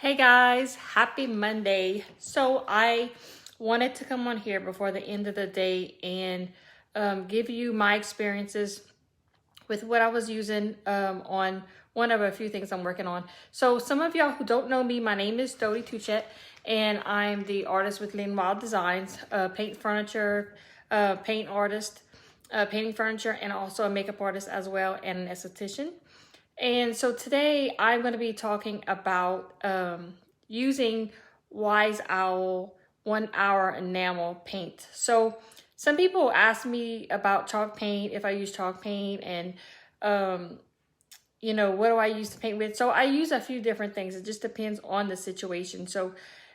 Hey guys, happy Monday. So I wanted to come on here before the end of the day and give you my experiences with what I was using on one of a few things I'm working on. So some of y'all who don't know me, my name is Dodie Tuchet and I'm the artist with Lean Wild Designs, paint furniture, paint artist, painting furniture, and also a makeup artist as well, and an esthetician. And so today I'm going to be talking about using Wise Owl 1 hour enamel paint. So some people ask me about chalk paint, if I use chalk paint, and what do I use to paint with? So I use a few different things. It just depends on the situation. So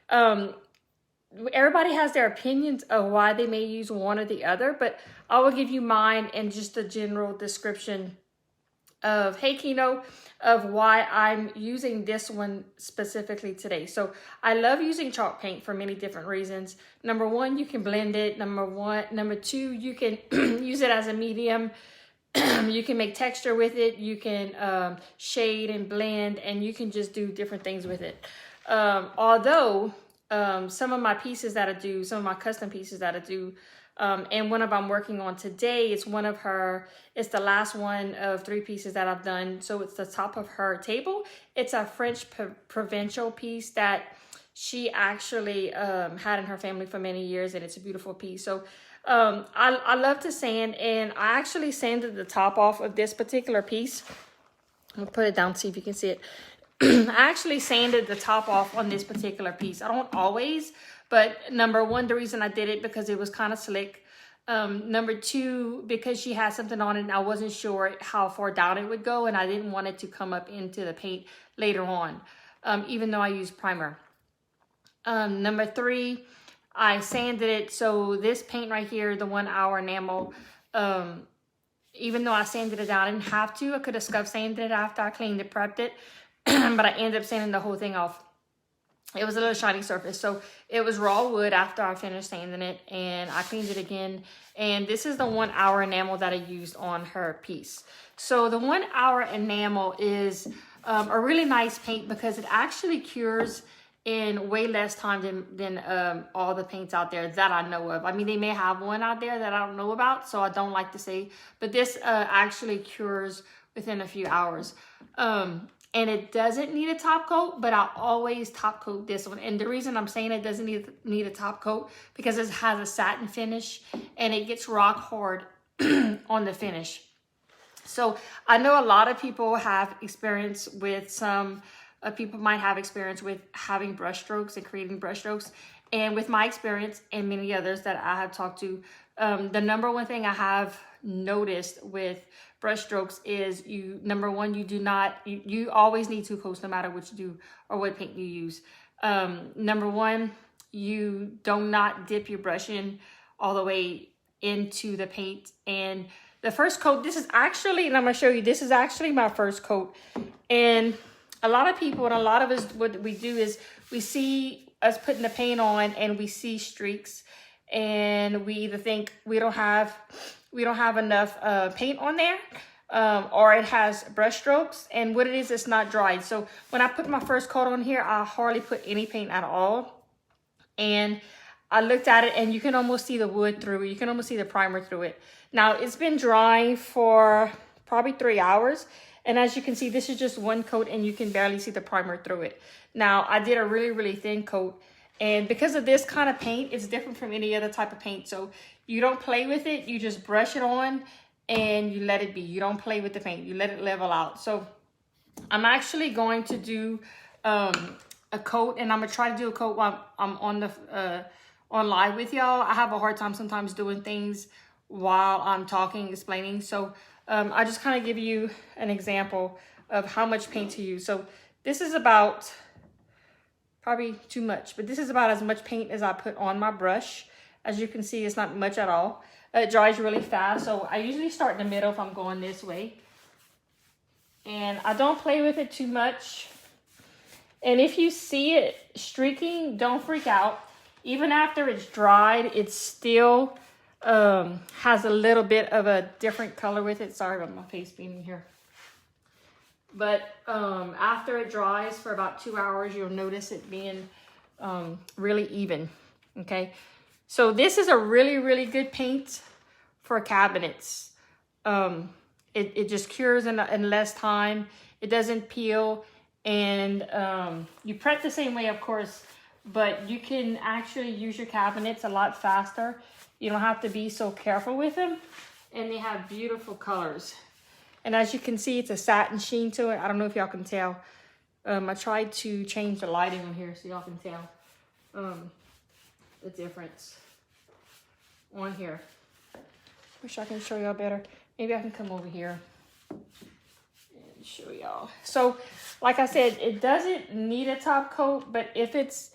everybody has their opinions of why they may use one or the other, but I will give you mine and just a general description of, hey Kino, of why I'm using this one specifically today. So I love using chalk paint for many different reasons. Number one, you can blend it. Number two, you can use it as a medium. You can make texture with it. You can shade and blend, and you can just do different things with it. Although some of my pieces that I do, some of my custom pieces that I do, and one of I'm working on today, it's it's the last one of 3 pieces that I've done. So it's the top of her table. It's a French provincial piece that she actually had in her family for many years, and it's a beautiful piece. So I love to sand, and I actually sanded the top off of this particular piece. I'll put it down, see if you can see it. I actually sanded the top off on this particular piece. I don't always, but number one, the reason I did it because it was kind of slick. Number two, because she had something on it and I wasn't sure how far down it would go, and I didn't want it to come up into the paint later on, even though I used primer. Number three, I sanded it. So this paint right here, the 1 hour enamel, even though I sanded it down, I didn't have to. I could have scuff sanded it after I cleaned it, prepped it. But I ended up sanding the whole thing off. It was a little shiny surface. So it was raw wood after I finished sanding it, and I cleaned it again. And this is the 1 hour enamel that I used on her piece. So the 1 hour enamel is a really nice paint because it actually cures in way less time than all the paints out there that I know of. I mean, they may have one out there that I don't know about, so I don't like to say, but this actually cures within a few hours. And it doesn't need a top coat, but I always top coat this one. And the reason I'm saying it doesn't need a top coat because it has a satin finish and it gets rock hard on the finish. So I know a lot of people have experience with people might have experience with having brush strokes and creating brush strokes. And with my experience and many others that I have talked to, the number one thing I have noticed with brush strokes is number one, you always need 2 coats no matter what you do or what paint you use. Number one, you do not dip your brush in all the way into the paint. And the first coat, this is actually, and I'm going to show you, this is actually my first coat. And a lot of people and a lot of us, what we do is we see us putting the paint on and we see streaks, and we either think we don't have enough paint on there, or it has brush strokes, and what it is, it's not dried. So when I put my first coat on here, I hardly put any paint at all. And I looked at it and you can almost see the wood through it. You can almost see the primer through it. Now it's been drying for probably 3 hours. And as you can see, this is just 1 coat and you can barely see the primer through it. Now I did a really, really thin coat. And because of this kind of paint, it's different from any other type of paint. So you don't play with it. You just brush it on and you let it be. You don't play with the paint. You let it level out. So I'm actually going to do a coat, and I'm going to try to do a coat while I'm on live with y'all. I have a hard time sometimes doing things while I'm talking, explaining. So I just kind of give you an example of how much paint to use. So this is about, probably too much, but this is about as much paint as I put on my brush. As you can see, it's not much at all. It dries really fast, so I usually start in the middle if I'm going this way. And I don't play with it too much. And if you see it streaking, don't freak out. Even after it's dried, it still has a little bit of a different color with it. Sorry about my face being here. But after it dries for about 2 hours, you'll notice it being really even, okay? So this is a really, really good paint for cabinets. It just cures in less time. It doesn't peel, and you prep the same way, of course, but you can actually use your cabinets a lot faster. You don't have to be so careful with them, and they have beautiful colors. And as you can see, it's a satin sheen to it. I don't know if y'all can tell. I tried to change the lighting on here so y'all can tell the difference on here. Wish I can show y'all better. Maybe I can come over here and show y'all. So, like I said, it doesn't need a top coat, but if it's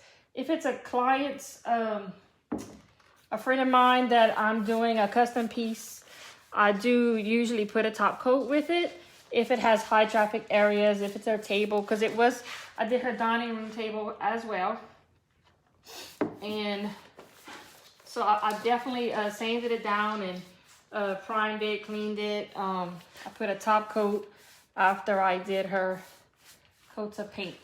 a client's, a friend of mine that I'm doing a custom piece, I do usually put a top coat with it if it has high traffic areas, if it's our table, because I did her dining room table as well. And so I definitely sanded it down and primed it, cleaned it. I put a top coat after I did her coats of paint.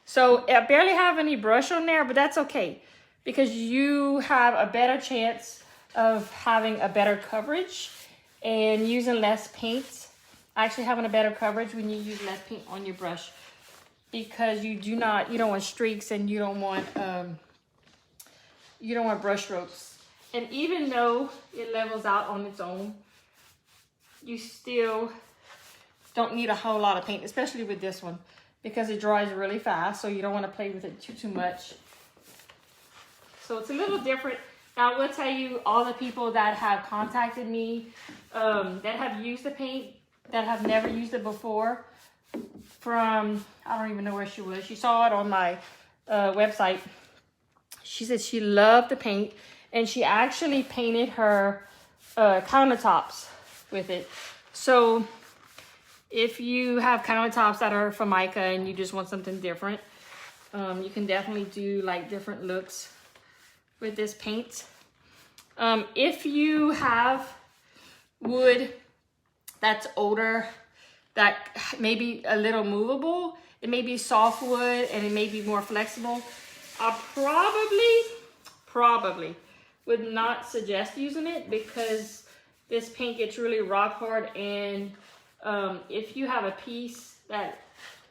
So I barely have any brush on there, but that's okay, because you have a better chance of having a better coverage and using less paint. Actually having a better coverage when you use less paint on your brush, because you don't want streaks, and you don't want brush strokes. And even though it levels out on its own, you still don't need a whole lot of paint, especially with this one, because it dries really fast, so you don't want to play with it too much. So it's a little different. Now, I will tell you, all the people that have contacted me, that have used the paint, that have never used it before, from, I don't even know where she was. She saw it on my website. She said she loved the paint, and she actually painted her countertops with it. So if you have countertops that are Formica and you just want something different, you can definitely do like different looks with this paint. If you have wood that's older, that may be a little movable, it may be soft wood and it may be more flexible, I probably would not suggest using it, because this paint gets really rock hard. And if you have a piece that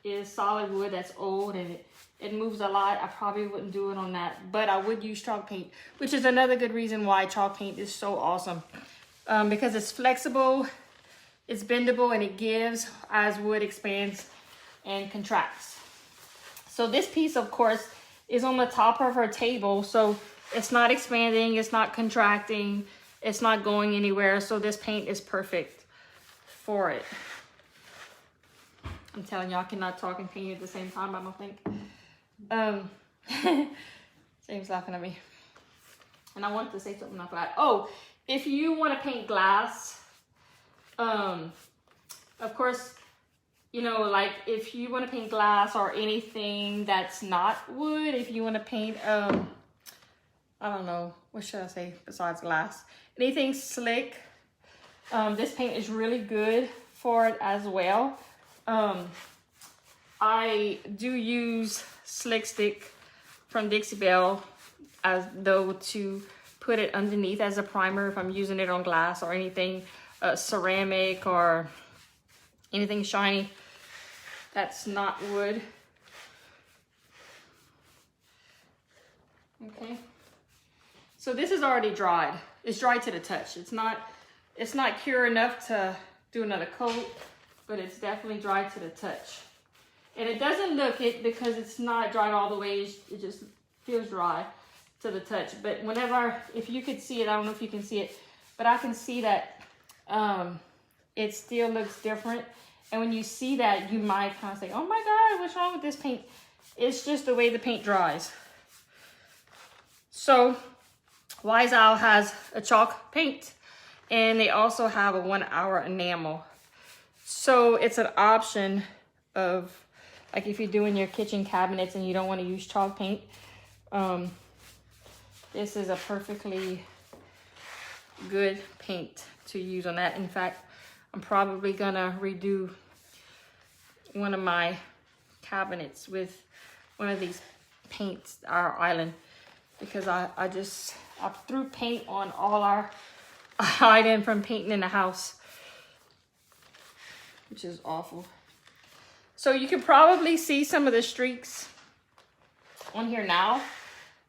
is solid wood that's old and it moves a lot, I probably wouldn't do it on that. But I would use chalk paint, which is another good reason why chalk paint is so awesome, because it's flexible, it's bendable, and it gives as wood expands and contracts. So this piece, of course, is on the top of her table, so it's not expanding, it's not contracting, it's not going anywhere. So this paint is perfect for it. I'm telling you, I cannot talk and paint at the same time, I don't think. James laughing at me. And I wanted to say something like that. Oh, if you want to paint glass, of course, you know, like if you want to paint glass or anything that's not wood, if you want to paint, I don't know, what should I say besides glass? Anything slick, this paint is really good for it as well. I do use Slick Stick from Dixie Belle as though to put it underneath as a primer if I'm using it on glass or anything ceramic or anything shiny that's not wood. Okay, so this is already dried. It's dry to the touch. It's not pure enough to do another coat, but it's definitely dry to the touch. And it doesn't look it because it's not dried all the way. It just feels dry to the touch. But whenever, if you could see it, I don't know if you can see it, but I can see that it still looks different. And when you see that, you might kind of say, oh my God, what's wrong with this paint? It's just the way the paint dries. So Wise Owl has a chalk paint, and they also have a 1 hour enamel. So it's an option of, like if you're doing your kitchen cabinets and you don't want to use chalk paint, this is a perfectly good paint to use on that. In fact, I'm probably gonna redo one of my cabinets with one of these paints, our island, because I threw paint on all our island from painting in the house, which is awful. So you can probably see some of the streaks on here now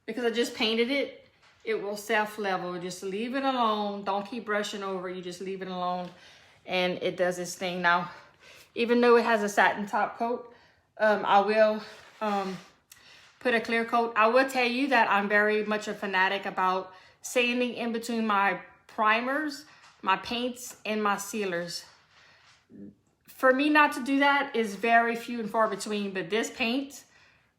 because I just painted it. It will self-level. Just leave it alone. Don't keep brushing over. You just leave it alone and it does its thing. Now, even though it has a satin top coat, I will put a clear coat. I will tell you that I'm very much a fanatic about sanding in between my primers, my paints, and my sealers. For me not to do that is very few and far between, but this paint,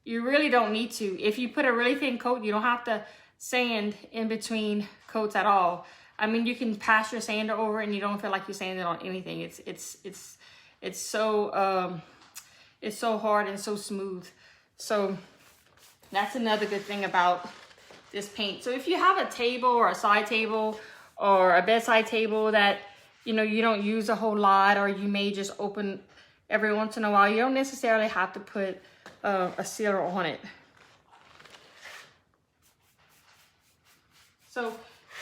you really don't need to. If you put a really thin coat, you don't have to sand in between coats at all. I mean, you can pass your sander over and you don't feel like you're sanding on anything. It's so hard and so smooth. So that's another good thing about this paint. So if you have a table or a side table or a bedside table that you know you don't use a whole lot, or you may just open every once in a while, you don't necessarily have to put a sealer on it. So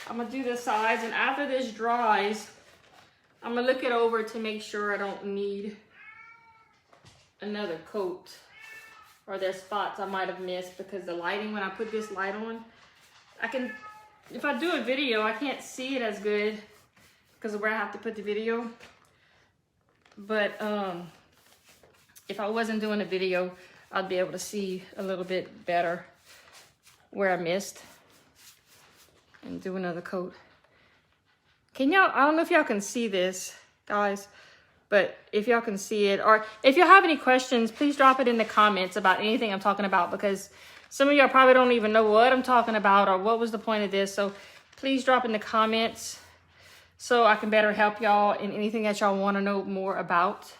I'm gonna do the sides, and after this dries, I'm gonna look it over to make sure I don't need another coat, or there's spots I might have missed because the lighting, when I put this light on, if I do a video, I can't see it as good because of where I have to put the video. But if I wasn't doing a video, I'd be able to see a little bit better where I missed. And do another coat. Can y'all, I don't know if y'all can see this, guys, but if y'all can see it, or if y'all have any questions, please drop it in the comments about anything I'm talking about, because some of y'all probably don't even know what I'm talking about or what was the point of this. So please drop in the comments so I can better help y'all in anything that y'all want to know more about.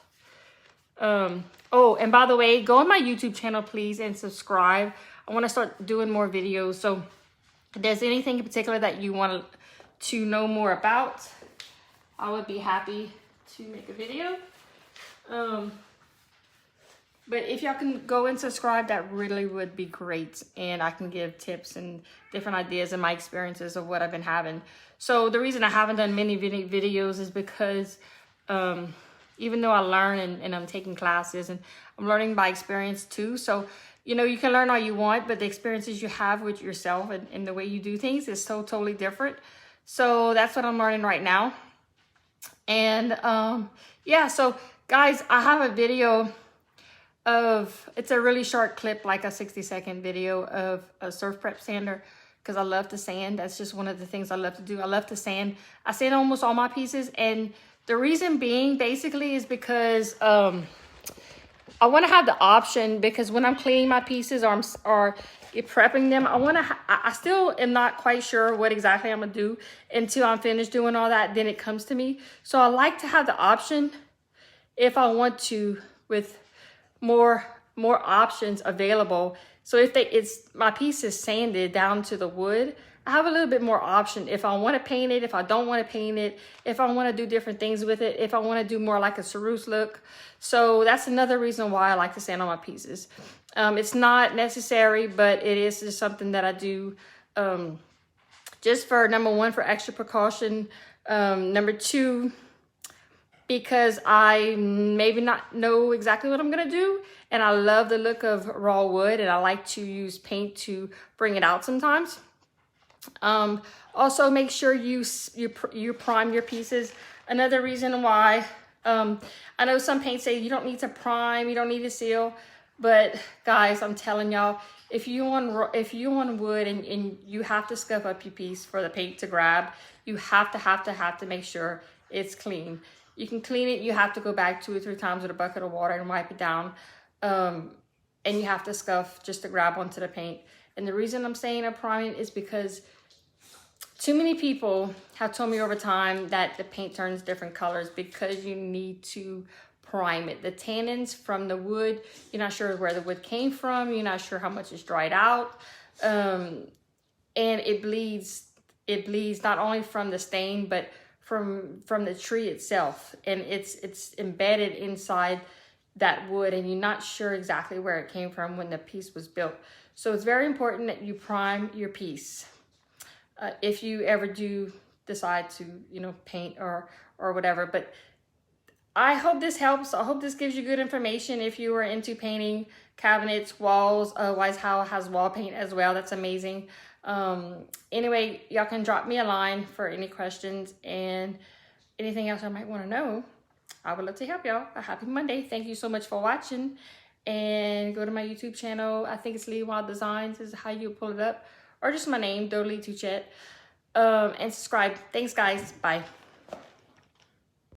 Oh, and by the way, go on my YouTube channel, please, and subscribe. I want to start doing more videos. So if there's anything in particular that you want to know more about, I would be happy to make a video. But if y'all can go and subscribe, that really would be great. And I can give tips and different ideas and my experiences of what I've been having. So the reason I haven't done many videos is because even though I learn and I'm taking classes and I'm learning by experience too. So you know, you can learn all you want, but the experiences you have with yourself and the way you do things is so totally different. So that's what I'm learning right now. And yeah, so guys, I have a video of, it's a really short clip, like a 60-second video of a surf prep sander, because I love to sand. That's just one of the things I love to do. I love to sand. I sand almost all my pieces. And the reason being basically is because I want to have the option, because when I'm cleaning my pieces or prepping them, I still am not quite sure what exactly I'm going to do until I'm finished doing all that. Then it comes to me. So I like to have the option, if I want to, with more options available. So if my piece is sanded down to the wood, I have a little bit more option if I want to paint it, if I don't want to paint it, if I want to do different things with it, if I want to do more like a ceruse look. So that's another reason why I like to sand on my pieces. It's not necessary, but it is just something that I do just for, number one, for extra precaution. Number two, because I maybe not know exactly what I'm going to do. And I love the look of raw wood, and I like to use paint to bring it out sometimes. Also make sure you prime your pieces. Another reason why, I know some paints say you don't need to prime, you don't need to seal, but guys, I'm telling y'all, if you on wood and you have to scuff up your piece for the paint to grab, you have to make sure it's clean. You can clean it, you have to go back 2 or 3 times with a bucket of water and wipe it down. And you have to scuff just to grab onto the paint. And the reason I'm saying a priming is because too many people have told me over time that the paint turns different colors because you need to prime it. The tannins from the wood, you're not sure where the wood came from, you're not sure how much is dried out, and it bleeds not only from the stain but from the tree itself, and it's embedded inside that wood and you're not sure exactly where it came from when the piece was built. So it's very important that you prime your piece. If you ever do decide to, you know, paint or whatever. But I hope this helps. I hope this gives you good information if you are into painting cabinets, walls. Otherwise, Hal has wall paint as well. That's amazing. Anyway, y'all can drop me a line for any questions and anything else I might want to know. I would love to help y'all. A happy Monday. Thank you so much for watching. And go to my YouTube channel. I think it's Lee Wild Designs is how you pull it up. Or just my name, Dodely Tuchet. And subscribe. Thanks, guys. Bye.